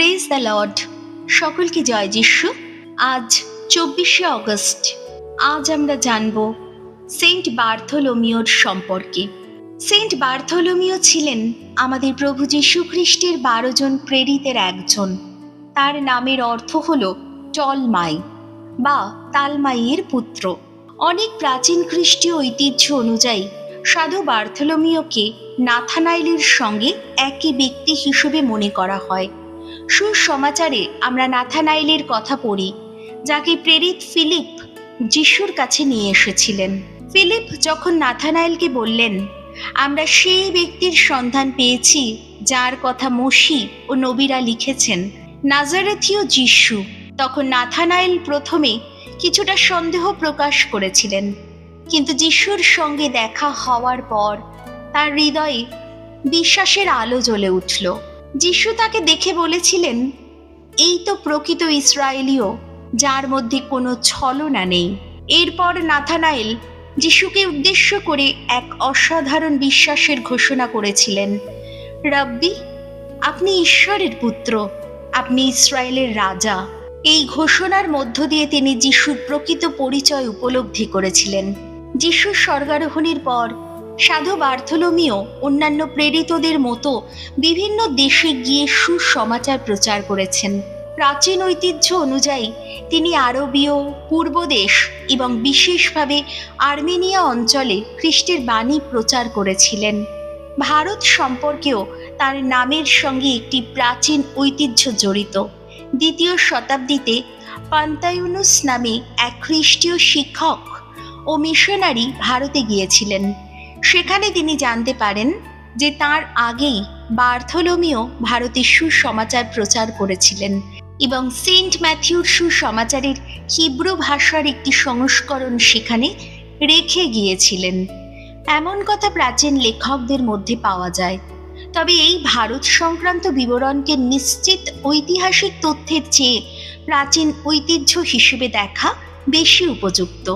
Praise the Lord. সকলকে জয় যিশু। আজ 24শে অগস্ট। আজ আমরা জানব সেন্ট বার্থোলোমিওর সম্পর্কে। সেন্ট বার্থোলোমিও ছিলেন আমাদের প্রভু যীশু খ্রিস্টের 12 জন প্রেরিতের একজন। তার নামের অর্থ হল টলমাই বা তালমাইয়ের পুত্র। অনেক প্রাচীন খ্রিস্টীয় ঐতিহ্য অনুযায়ী সাধু বার্থোলোমিওকে নাথানাইলের সঙ্গে একই ব্যক্তি হিসেবে মনে করা হয়। সুসমাচারে আমরা নাথানাইলের কথা পড়ি, যাকে প্রেরিত ফিলিপ যিশুর কাছে নিয়ে এসেছিলেন। ফিলিপ যখন নাথানাইলকে বললেন, আমরা সেই ব্যক্তির সন্ধান পেয়েছি যার কথা মসি ও নবীরা লিখেছেন, নাজারেথীয় যিশু, তখন নাথানাইল প্রথমে কিছুটা সন্দেহ প্রকাশ করেছিলেন, কিন্তু যিশুর সঙ্গে দেখা হওয়ার পর তার হৃদয়ে বিশ্বাসের আলো জ্বলে উঠল। যিশু তাকে দেখে বলেছিলেন, এই তো প্রকৃত ইসরায়েলীয়, যার মধ্যে কোনো ছলনা নেই। এরপর নাথানাইল যিশুকে উদ্দেশ্য করে এক অসাধারণ বিশ্বাসের ঘোষণা করেছিলেন, রাব্বি, আপনি ঈশ্বরের পুত্র, আপনি ইসরায়েলের রাজা। এই ঘোষণার মধ্য দিয়ে তিনি যিশুর প্রকৃত পরিচয় উপলব্ধি করেছিলেন। যিশুর স্বর্গারোহণের পর সাধু বার্থোলোমিও অন্যান্য প্রেরিতদের মতো বিভিন্ন দেশে গিয়ে সুসমাচার প্রচার করেছেন। প্রাচীন ঐতিহ্য অনুযায়ী তিনি আরবীয়, পূর্বদেশ এবং বিশেষভাবে আর্মেনিয়া অঞ্চলে খ্রিস্টের বাণী প্রচার করেছিলেন। ভারত সম্পর্কেও তার নামের সঙ্গে একটি প্রাচীন ঐতিহ্য জড়িত। 2য় শতাব্দীতে পান্তায়ুনুস নামে এক খ্রিস্টীয় শিক্ষক ও মিশনারি ভারতে গিয়েছিলেন। সেখানে তিনি জানতে পারেন যে তার আগেই বার্থোলোমিও ভারতে সুসমাচার প্রচার করেছিলেন এবং সেন্ট ম্যাথিউর সুসমাচারের হিব্রু ভাষার একটি সংস্করণ সেখানে রেখে গিয়েছিলেন। এমন কথা প্রাচীন লেখকদের মধ্যে পাওয়া যায়। তবে এই ভারত সংক্রান্ত বিবরণকে নিশ্চিত ঐতিহাসিক তথ্যের চেয়ে প্রাচীন ঐতিহ্য হিসেবে দেখা বেশি উপযুক্ত।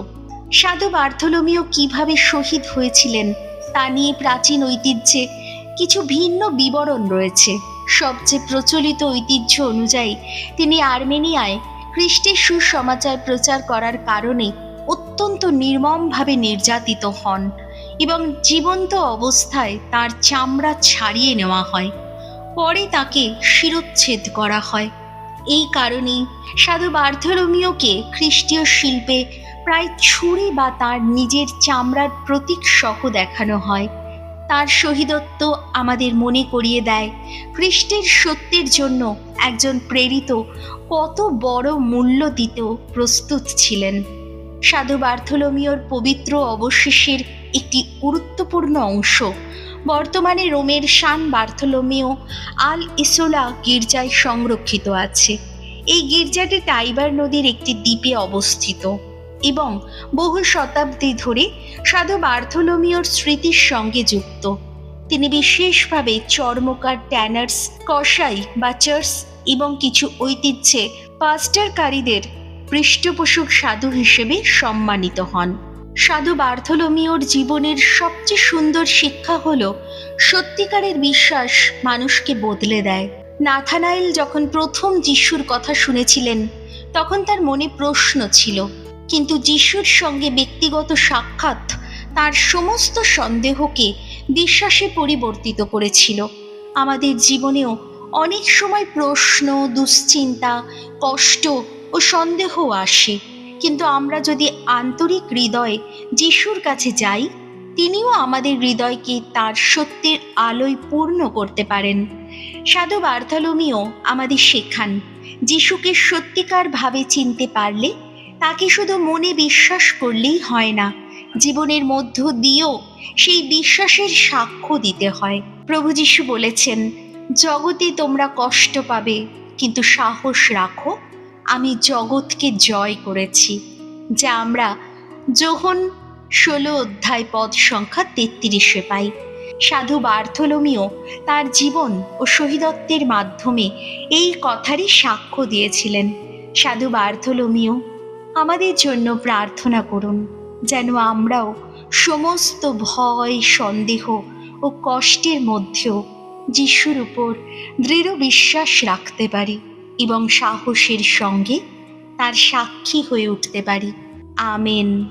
সাধু বার্থোলোমিও কিভাবে শহীদ হয়েছিলেন তা নিয়ে প্রাচীন ঐতিহ্যে কিছু ভিন্ন বিবরণ রয়েছে। সবচেয়ে প্রচলিত ঐতিহ্য অনুযায়ী তিনি আর্মেনিয়ায় খ্রিস্টের সুসমাচার প্রচার করার কারণে অত্যন্ত নির্মমভাবে নির্যাতিত হন এবং জীবন্ত অবস্থায় তার চামড়া ছাড়িয়ে নেওয়া হয়। পরে তাকে শিরচ্ছেদ করা হয়। এই কারণেই সাধু বার্থোলোমিওকে খ্রিস্টীয় শিল্পে প্রায় ছুরি বা তার নিজের চামড়ার প্রতীক সহ দেখানো হয়। তার শহীদত্ব আমাদের মনে করিয়ে দেয় খ্রিস্টের সত্যের জন্য একজন প্রেরিত কত বড় মূল্য দিতেও প্রস্তুত ছিলেন। সাধু বার্থোলোমিওর পবিত্র অবশেষের একটি গুরুত্বপূর্ণ অংশ বর্তমানে রোমের সান বার্থোলোমিও আল ইসোলা গির্জায় সংরক্ষিত আছে। এই গির্জাটি টাইবার নদীর একটি দ্বীপে অবস্থিত এবং বহু শতাব্দী ধরে সাধু বার্থোলোমিওর স্মৃতির সঙ্গে যুক্ত। তিনি বিশেষভাবে চর্মকার, ট্যানার্স, কসাই, বাচার্স এবং কিছু ঐতিহ্যে পাস্টারকারীদের পৃষ্ঠপোষক সাধু হিসেবে সম্মানিত হন। সাধু বার্থোলোমিওর জীবনের সবচেয়ে সুন্দর শিক্ষা হলো সত্যিকারের বিশ্বাস মানুষকে বদলে দেয়। নাথানাইল যখন প্রথম যিশুর কথা শুনেছিলেন তখন তার মনে প্রশ্ন ছিল, কিন্তু যিশুর সঙ্গে ব্যক্তিগত সাক্ষাৎ তার সমস্ত সন্দেহকে বিশ্বাসে পরিবর্তিত করেছিল। আমাদের জীবনেও অনেক সময় প্রশ্ন, দুশ্চিন্তা, কষ্ট ও সন্দেহ আসে, কিন্তু আমরা যদি আন্তরিক হৃদয়ে যিশুর কাছে যাই, তিনিও আমাদের হৃদয়কে তার সত্যের আলোয় পূর্ণ করতে পারেন। সাধু বার্থোলোমিও আমাদের শেখান, যিশুকে সত্যিকার ভাবে চিনতে পারলে তাকে শুধু মনে বিশ্বাস করলেই হয় না, জীবনের মধ্য দিয়েও সেই বিশ্বাসের সাক্ষ্য দিতে হয়। প্রভু যিশু বলেছেন, জগতে তোমরা কষ্ট পাবে, কিন্তু সাহস রাখো, আমি জগৎকে জয় করেছি, যা আমরা যোহন 16 অধ্যায় পদ সংখ্যা 33-এ পাই। সাধু বার্থোলোমিও তার জীবন ও শহীদত্বের মাধ্যমে এই কথারই সাক্ষ্য দিয়েছিলেন। সাধু বার্থোলোমিও আমাদের জন্য প্রার্থনা করুন, যেন আমরাও সমস্ত ভয়, সন্দেহ ও কষ্টের মধ্যেও যিশুর উপর দৃঢ় বিশ্বাস রাখতে পারি এবং সাহসের সঙ্গে তার সাক্ষী হয়ে উঠতে পারি। আমেন।